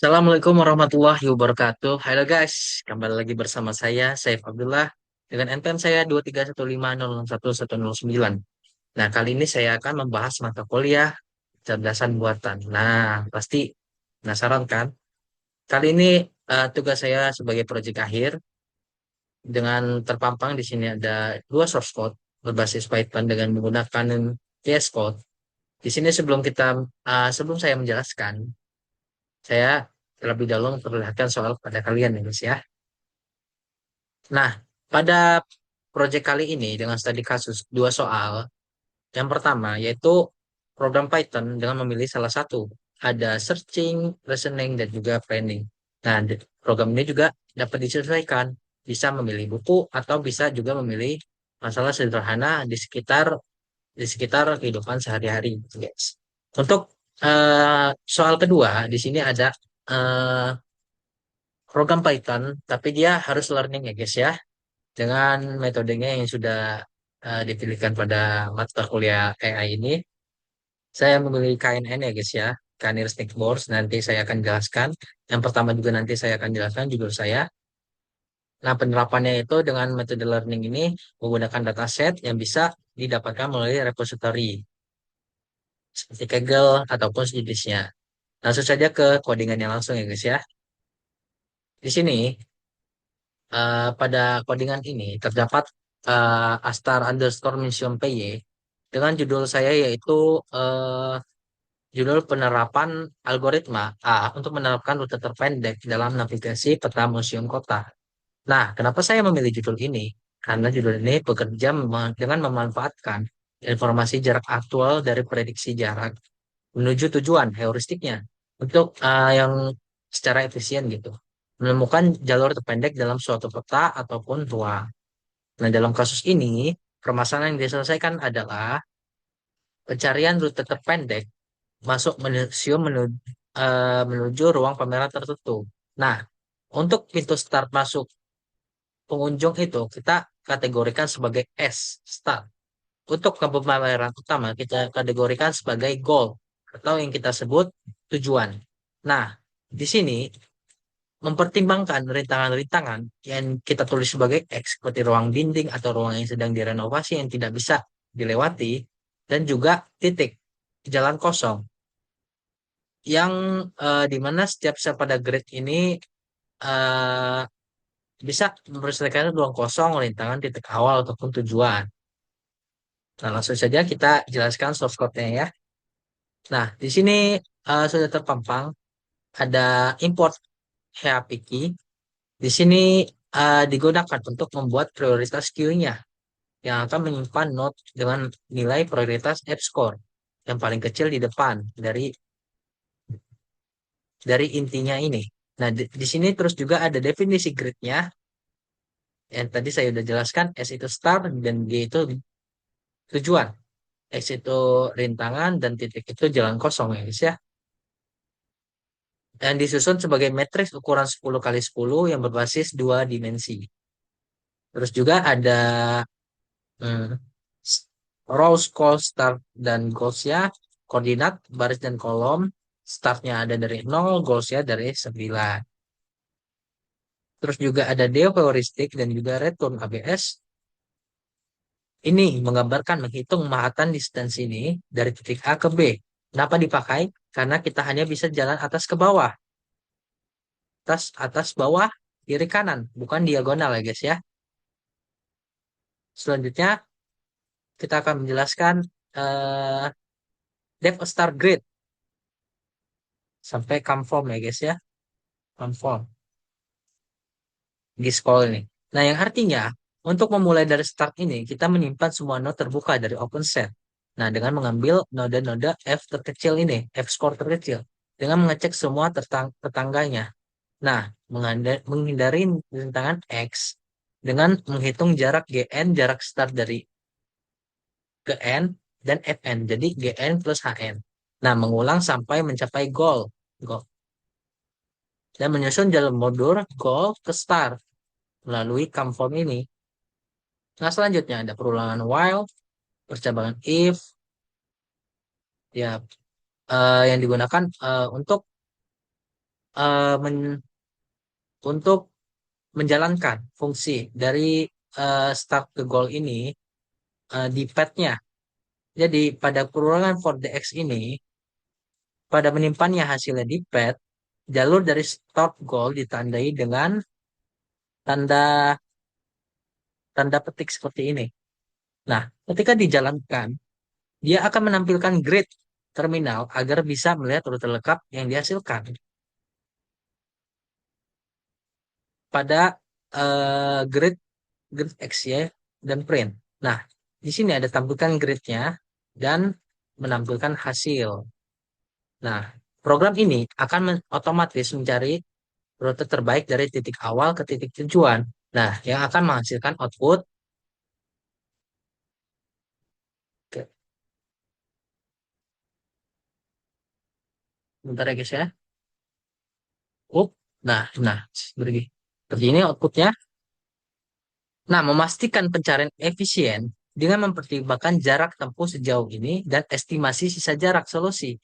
Assalamualaikum warahmatullahi wabarakatuh. Halo guys, kembali lagi bersama saya, Saif Abdullah, dengan NPM saya 231506109. Nah, kali ini saya akan membahas mata kuliah cerdasan buatan. Nah, pasti penasaran kan? Kali ini tugas saya sebagai proyek akhir dengan terpampang di sini ada dua source code berbasis Python dengan menggunakan VS Code. Di sini sebelum saya menjelaskan, saya terlebih dahulu memperlihatkan soal pada kalian ya guys ya. Nah, pada proyek kali ini dengan studi kasus dua soal. Yang pertama yaitu program Python dengan memilih salah satu. Ada searching, reasoning, dan juga planning. Nah, program ini juga dapat disesuaikan. Bisa memilih buku atau bisa juga memilih masalah sederhana di sekitar kehidupan sehari-hari, gitu, guys. Untuk soal kedua, di sini ada eh, program Python, tapi dia harus learning ya guys ya, dengan metodenya yang sudah dipilihkan pada mata kuliah AI ini. Saya memilih KNN ya guys ya, Knowledge Boards. Nanti saya akan jelaskan. Yang pertama juga nanti saya akan jelaskan judul saya. Nah, penerapannya itu dengan metode learning ini menggunakan dataset yang bisa didapatkan melalui repository seperti Kaggle ataupun sejenisnya. Langsung saja ke codingannya langsung ya guys ya. Di sini pada codingan ini terdapat astar underscore museum PY dengan judul saya yaitu eh, judul penerapan algoritma A untuk menerapkan rute terpendek dalam navigasi peta museum kota. Nah, kenapa saya memilih judul ini? Karena judul ini bekerja dengan memanfaatkan informasi jarak aktual dari prediksi jarak menuju tujuan heuristiknya untuk yang secara efisien gitu. Menemukan jalur terpendek dalam suatu peta ataupun ruang. Nah, dalam kasus ini, permasalahan yang diselesaikan adalah pencarian rute terpendek masuk museum menuju ruang pameran tertentu. Nah, untuk pintu start masuk pengunjung itu kita kategorikan sebagai S, start. Untuk ke pameran utama kita kategorikan sebagai goal atau yang kita sebut tujuan. Nah, di sini mempertimbangkan rintangan-rintangan yang kita tulis sebagai X seperti ruang dinding atau ruang yang sedang direnovasi yang tidak bisa dilewati dan juga titik jalan kosong yang di mana setiap pada grid ini eh, bisa memperselesaikan ruang kosong, rintangan, titik awal ataupun tujuan. Nah, langsung saja kita jelaskan source code-nya ya. Nah, di sini sudah terpampang ada import HAPK. Di sini digunakan untuk membuat prioritas queue-nya yang akan menyimpan node dengan nilai prioritas F score yang paling kecil di depan dari intinya ini. Nah, di sini terus juga ada definisi grid-nya yang tadi saya sudah jelaskan. S itu start dan G itu tujuan. X itu rintangan dan titik itu jalan kosong ya guys ya. Dan disusun sebagai matriks ukuran 10 kali 10 yang berbasis dua dimensi. Terus juga ada hmm, rows, call, start, dan goals-nya, koordinat, baris dan kolom. Startnya ada dari 0, goals-nya dari 9. Terus juga ada Deo heuristik dan juga return ABS. Ini menggambarkan menghitung mahatan distance ini dari titik A ke B. Kenapa dipakai? Karena kita hanya bisa jalan atas ke bawah. Atas, atas, bawah, kiri, kanan. Bukan diagonal ya guys ya. Selanjutnya kita akan menjelaskan eh, depth star grid sampai conform ya guys ya. Conform. Di scroll ini. Nah, yang artinya untuk memulai dari start ini kita menyimpan semua node terbuka dari open set. Nah, dengan mengambil node-node F terkecil ini, F score terkecil, dengan mengecek semua tetangganya. Nah, menghindari rintangan X dengan menghitung jarak GN, jarak start dari ke N dan Fn. Jadi GN plus HN. Nah, mengulang sampai mencapai goal. Goal. Dan menyusun jalur mundur goal ke start melalui conform ini. Nah, selanjutnya ada perulangan while, percabangan if, ya yang digunakan untuk eh, men- untuk menjalankan fungsi dari start ke goal ini di pad-nya. Jadi pada perulangan for the X ini, pada menyimpannya hasilnya di pad, jalur dari start goal ditandai dengan tanda tanda petik seperti ini. Nah, ketika dijalankan, dia akan menampilkan grid terminal agar bisa melihat rute lengkap yang dihasilkan pada grid grid X, Y, dan print. Nah, di sini ada tampilkan gridnya dan menampilkan hasil. Nah, program ini akan otomatis mencari rute terbaik dari titik awal ke titik tujuan. Nah, yang akan menghasilkan output. Oke, bentar ya guys ya. Up. Nah, begini. Seperti ini outputnya. Nah, memastikan pencarian efisien dengan mempertimbangkan jarak tempuh sejauh ini dan estimasi sisa jarak solusi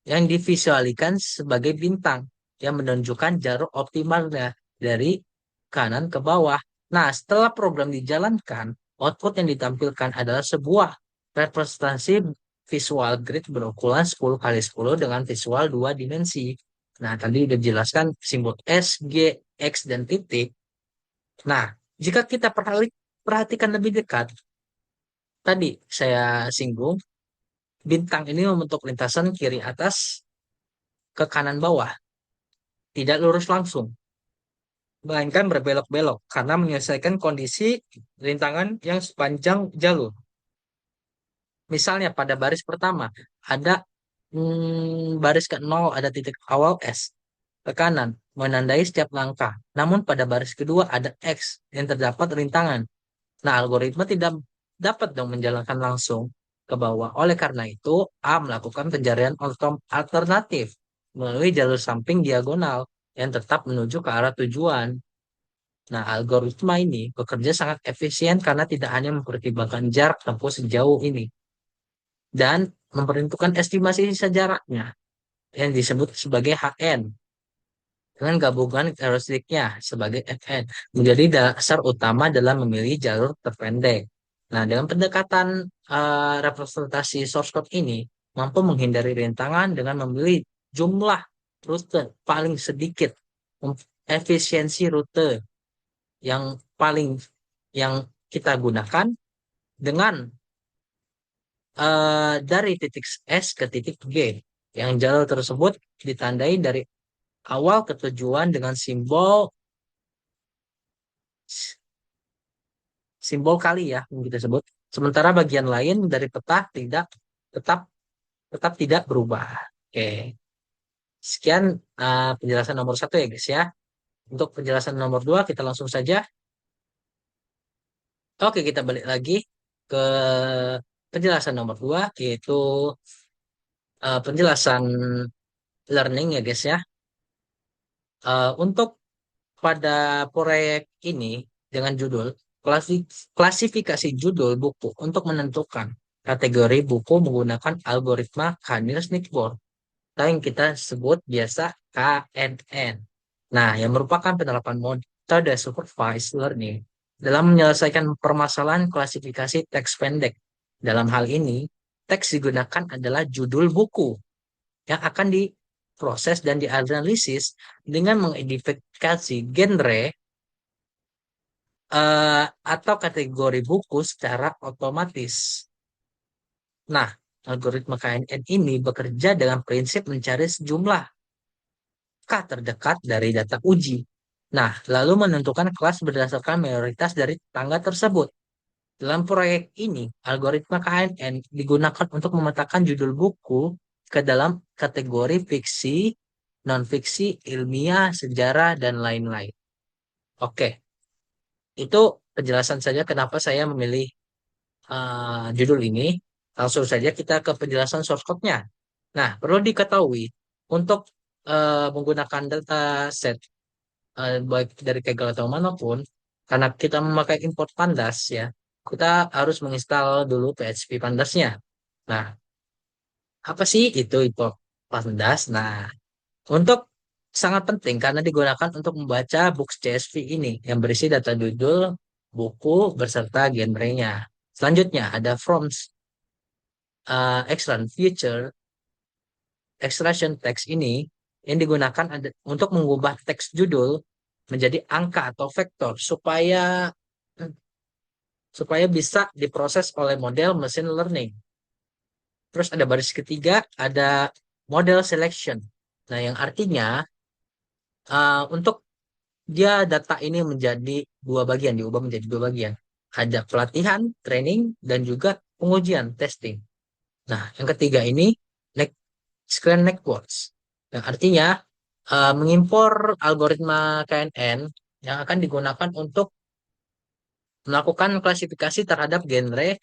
yang divisualikan sebagai bintang yang menunjukkan jalur optimalnya dari kanan ke bawah. Nah, setelah program dijalankan, output yang ditampilkan adalah sebuah representasi visual grid berukuran 10 kali 10 dengan visual dua dimensi. Nah, tadi udah dijelaskan simbol S, G, X, dan titik. Nah, jika kita perhatikan lebih dekat, tadi saya singgung, bintang ini membentuk lintasan kiri atas ke kanan bawah, tidak lurus langsung, melainkan berbelok-belok karena menyelesaikan kondisi rintangan yang sepanjang jalur. Misalnya pada baris pertama ada baris ke-0 ada titik awal S ke kanan menandai setiap langkah. Namun pada baris kedua ada X yang terdapat rintangan. Nah, algoritma tidak dapat dong menjalankan langsung ke bawah. Oleh karena itu, A melakukan pencarian alternatif melalui jalur samping diagonal yang tetap menuju ke arah tujuan. Nah, algoritma ini bekerja sangat efisien karena tidak hanya mempertimbangkan jarak tempuh sejauh ini dan memperhitungkan estimasi sisa jaraknya yang disebut sebagai HN dengan gabungan karakteristiknya sebagai FN menjadi dasar utama dalam memilih jalur terpendek. Nah, dengan pendekatan representasi source code ini mampu menghindari rintangan dengan memilih jumlah rute paling sedikit, efisiensi rute yang paling yang kita gunakan dengan dari titik S ke titik G. Yang jalur tersebut ditandai dari awal ke tujuan dengan simbol kali ya yang kita sebut. Sementara bagian lain dari peta tetap tetap tidak berubah. Oke, sekian penjelasan nomor satu ya guys ya. Untuk penjelasan nomor dua kita langsung saja. Oke, kita balik lagi ke penjelasan nomor dua yaitu penjelasan learning ya guys ya. Untuk pada proyek ini dengan judul klasifikasi judul buku untuk menentukan kategori buku menggunakan algoritma Canil-Snitboard atau yang kita sebut biasa KNN. Nah, yang merupakan penerapan metode supervised learning dalam menyelesaikan permasalahan klasifikasi teks pendek. Dalam hal ini, teks digunakan adalah judul buku yang akan diproses dan dianalisis dengan mengidentifikasi genre atau kategori buku secara otomatis. Nah, algoritma KNN ini bekerja dengan prinsip mencari sejumlah K terdekat dari data uji. Nah, lalu menentukan kelas berdasarkan mayoritas dari tangga tersebut. Dalam proyek ini, algoritma KNN digunakan untuk memetakan judul buku ke dalam kategori fiksi, non-fiksi, ilmiah, sejarah, dan lain-lain. Oke, itu penjelasan saja kenapa saya memilih judul ini. Langsung saja kita ke penjelasan source code-nya. Nah, perlu diketahui untuk menggunakan data set baik dari Kaggle atau manapun, karena kita memakai import pandas ya, kita harus menginstal dulu PHP pandasnya. Nah, apa sih itu import pandas? Nah, untuk sangat penting karena digunakan untuk membaca books CSV ini yang berisi data judul buku beserta genrenya. Selanjutnya ada forms extract feature extraction text ini yang digunakan untuk mengubah teks judul menjadi angka atau vektor supaya bisa diproses oleh model machine learning. Terus ada baris ketiga, ada model selection. Nah, yang artinya untuk dia data ini menjadi dua bagian, diubah menjadi dua bagian. Ada pelatihan, training, dan juga pengujian, testing. Nah, yang ketiga ini next screen networks. Yang artinya mengimpor algoritma KNN yang akan digunakan untuk melakukan klasifikasi terhadap genre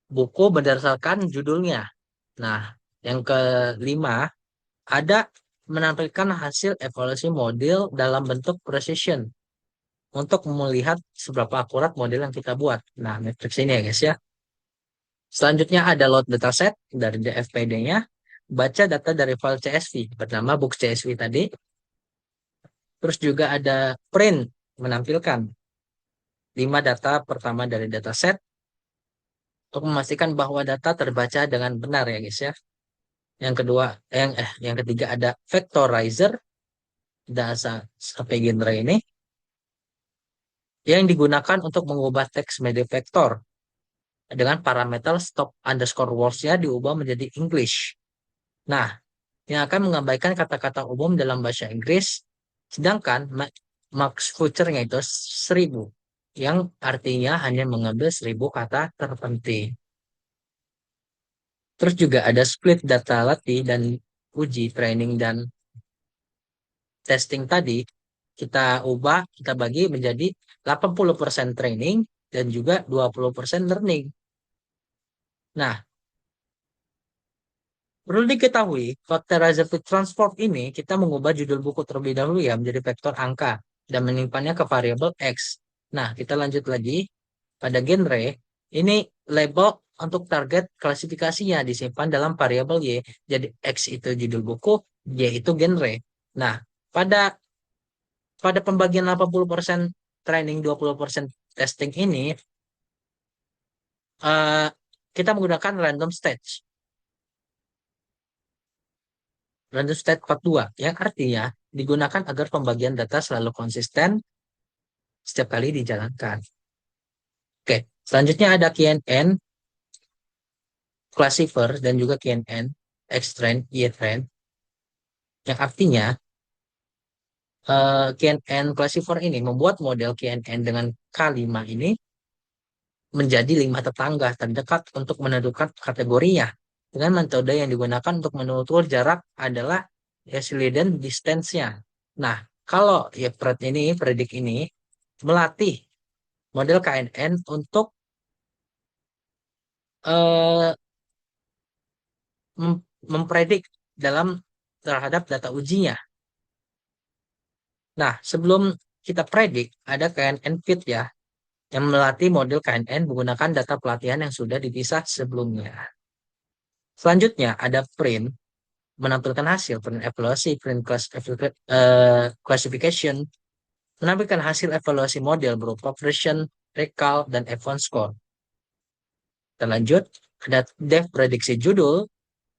buku berdasarkan judulnya. Nah, yang kelima ada menampilkan hasil evaluasi model dalam bentuk precision untuk melihat seberapa akurat model yang kita buat. Nah, matriks ini ya guys ya. Selanjutnya ada load dataset dari DFPD-nya, baca data dari file CSV bernama book CSV tadi. Terus juga ada print menampilkan 5 data pertama dari dataset untuk memastikan bahwa data terbaca dengan benar ya guys ya. Yang kedua, yang ketiga ada vectorizer data sampai genre ini yang digunakan untuk mengubah teks media vektor dengan parameter stop underscore words-nya diubah menjadi English. Nah, yang akan mengabaikan kata-kata umum dalam bahasa Inggris, sedangkan max future-nya itu 1000, yang artinya hanya mengambil 1000 kata terpenting. Terus juga ada split data latih dan uji training dan testing tadi, kita bagi menjadi 80% training dan juga 20% learning. Nah, perlu diketahui, factorizer to transport ini kita mengubah judul buku terlebih dahulu ya menjadi vektor angka dan menyimpannya ke variabel X. Nah, kita lanjut lagi pada genre. Ini label untuk target klasifikasinya disimpan dalam variabel Y. Jadi X itu judul buku, Y itu genre. Nah, pada pada pembagian 80% training 20% testing ini eh, kita menggunakan random state 42 yang artinya digunakan agar pembagian data selalu konsisten setiap kali dijalankan. Oke, selanjutnya ada KNN, classifier, dan juga KNN, Xtrend, Ytrend, yang artinya KNN classifier ini membuat model KNN dengan K5 ini menjadi 5 tetangga terdekat untuk menentukan kategorinya. Dengan metode yang digunakan untuk mengukur jarak adalah Euclidean distance-nya. Nah, kalau ya predik ini melatih model KNN untuk eh, mempredik dalam terhadap data ujinya. Nah, sebelum kita predik, ada KNN fit ya, yang melatih model KNN menggunakan data pelatihan yang sudah dipisah sebelumnya. Selanjutnya ada print, menampilkan hasil print evaluasi, classification, menampilkan hasil evaluasi model berupa version, recall, dan F1 score. Kita lanjut, ada def prediksi judul.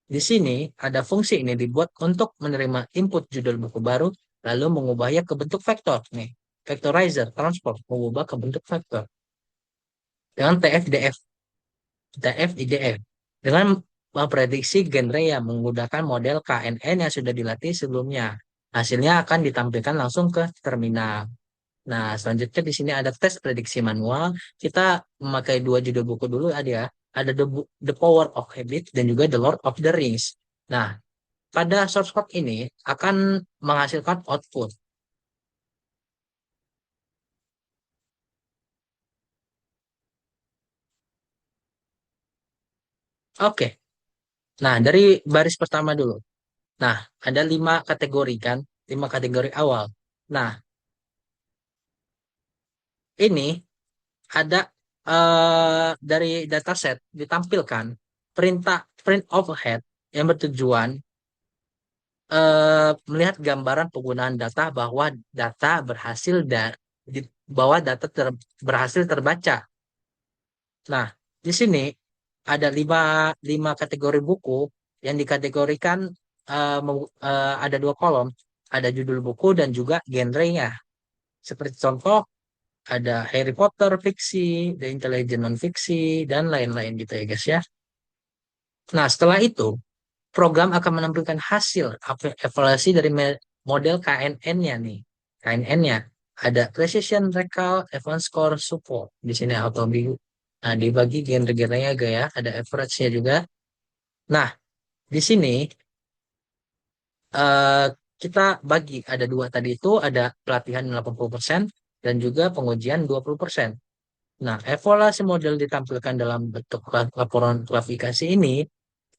Di sini ada fungsi ini dibuat untuk menerima input judul buku baru, lalu mengubahnya ke bentuk vektor. Nih, vectorizer, transport, mengubah ke bentuk vektor. Dengan TFDF, TFIDF. Dengan memprediksi genre yang menggunakan model KNN yang sudah dilatih sebelumnya. Hasilnya akan ditampilkan langsung ke terminal. Nah, selanjutnya di sini ada tes prediksi manual. Kita memakai dua judul buku dulu ada ya. Ada The Power of Habit dan juga The Lord of the Rings. Nah, pada source code ini akan menghasilkan output. Oke, nah dari baris pertama dulu. Nah, ada 5 kategori kan, 5 kategori awal. Nah, ini ada dari dataset ditampilkan print overhead yang bertujuan melihat gambaran penggunaan data bahwa data berhasil bahwa berhasil terbaca. Nah, di sini ada lima kategori buku yang dikategorikan, ada dua kolom, ada judul buku dan juga genrenya. Seperti contoh, ada Harry Potter fiksi, The Intelligent non-fiksi, dan lain-lain gitu ya guys ya. Nah, setelah itu, program akan menampilkan hasil evaluasi dari model KNN-nya nih. KNN-nya ada Precision Recall, Advanced Score Support. Di sini auto dibagi genre-genrenya gaya, ada average-nya juga. Nah, di sini eh, kita bagi ada dua tadi itu, ada pelatihan 80% dan juga pengujian 20%. Nah, evaluasi model ditampilkan dalam bentuk laporan kualifikasi ini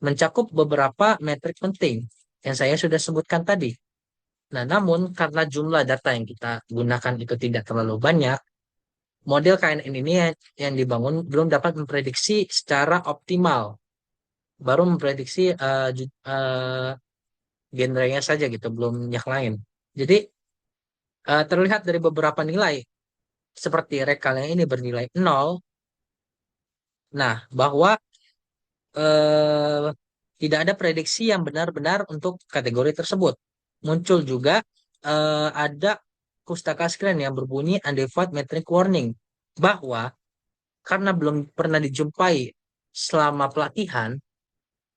mencakup beberapa metrik penting yang saya sudah sebutkan tadi. Nah, namun karena jumlah data yang kita gunakan itu tidak terlalu banyak, model KNN ini yang dibangun belum dapat memprediksi secara optimal, baru memprediksi genrenya saja gitu, belum yang lain. Jadi terlihat dari beberapa nilai, seperti rekalnya ini bernilai 0. Nah, bahwa eh, tidak ada prediksi yang benar-benar untuk kategori tersebut. Muncul juga ada pustaka screen yang berbunyi undefined metric warning, bahwa karena belum pernah dijumpai selama pelatihan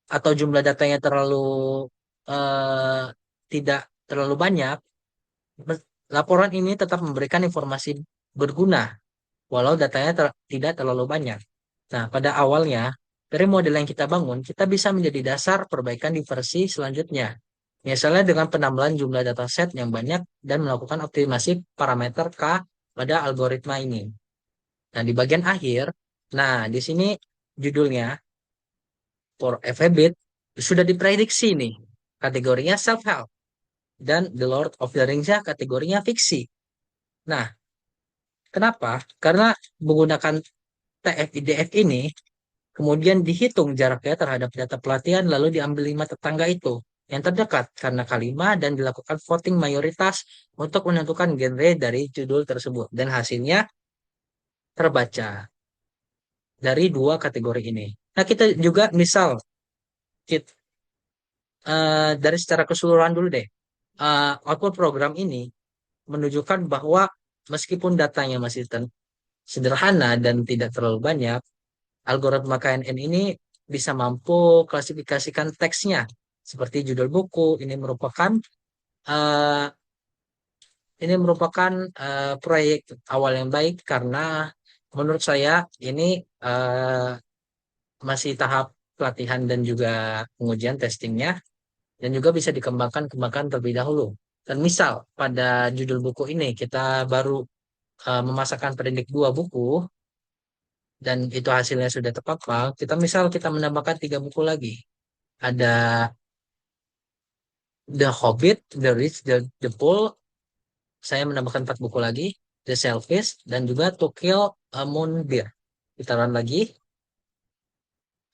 atau jumlah datanya terlalu eh, tidak terlalu banyak, laporan ini tetap memberikan informasi berguna walau datanya tidak terlalu banyak. Nah, pada awalnya, dari model yang kita bangun, kita bisa menjadi dasar perbaikan di versi selanjutnya. Misalnya dengan penambahan jumlah dataset yang banyak dan melakukan optimasi parameter K pada algoritma ini. Nah, di bagian akhir, nah di sini judulnya for FEBIT sudah diprediksi nih. Kategorinya self-help dan The Lord of the Rings kategorinya fiksi. Nah, kenapa? Karena menggunakan TF-IDF ini, kemudian dihitung jaraknya terhadap data pelatihan, lalu diambil lima tetangga itu yang terdekat karena kalimat dan dilakukan voting mayoritas untuk menentukan genre dari judul tersebut. Dan hasilnya terbaca dari dua kategori ini. Nah, kita juga misal kita, dari secara keseluruhan dulu deh. Output program ini menunjukkan bahwa meskipun datanya masih sederhana dan tidak terlalu banyak, algoritma KNN ini bisa mampu klasifikasikan teksnya seperti judul buku. Eh, proyek awal yang baik karena menurut saya ini masih tahap pelatihan dan juga pengujian testingnya, dan juga bisa kembangkan terlebih dahulu. Dan misal pada judul buku ini kita baru memasakkan predik dua buku dan itu hasilnya sudah tepat, Pak. Kita menambahkan tiga buku lagi. Ada The Hobbit, The Rich, The Poor. Saya menambahkan empat buku lagi. The Selfish dan juga To Kill a Moonbear. Kita run lagi.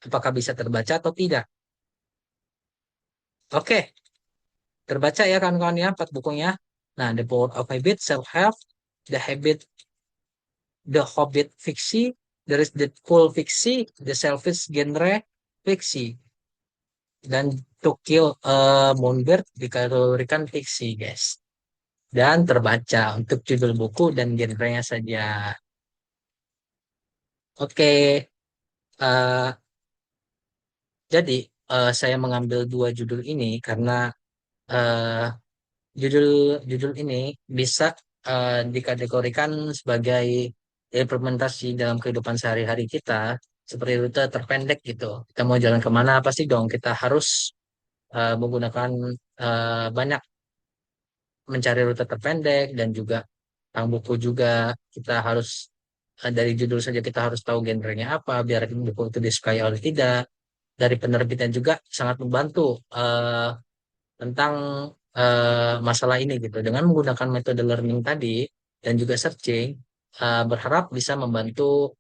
Apakah bisa terbaca atau tidak? Oke, terbaca ya kawan-kawan ya empat bukunya. Nah, The Power of Habit, Self-Help, The Habit, The Hobbit fiksi, There is The Pool fiksi, The Selfish genre fiksi, dan To Kill a Moonbird dikategorikan fiksi, guys. Dan terbaca untuk judul buku dan genrenya saja. Oke, eh, jadi saya mengambil dua judul ini karena eh, judul judul ini bisa dikategorikan sebagai implementasi dalam kehidupan sehari-hari kita, seperti rute terpendek gitu. Kita mau jalan kemana, pasti dong kita harus menggunakan banyak mencari rute terpendek, dan juga tentang buku juga kita harus dari judul saja kita harus tahu genrenya apa biar buku itu disukai oleh tidak. Dari penerbitnya juga sangat membantu tentang masalah ini gitu. Dengan menggunakan metode learning tadi dan juga searching, berharap bisa membantu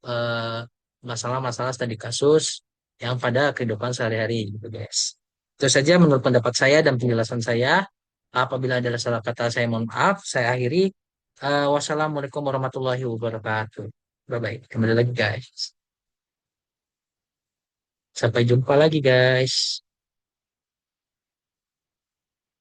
masalah-masalah studi kasus yang pada kehidupan sehari-hari gitu guys. Itu saja menurut pendapat saya dan penjelasan saya. Apabila ada salah kata, saya mohon maaf. Saya akhiri. Wassalamualaikum warahmatullahi wabarakatuh. Bye bye. Kembali lagi guys. Sampai jumpa lagi guys.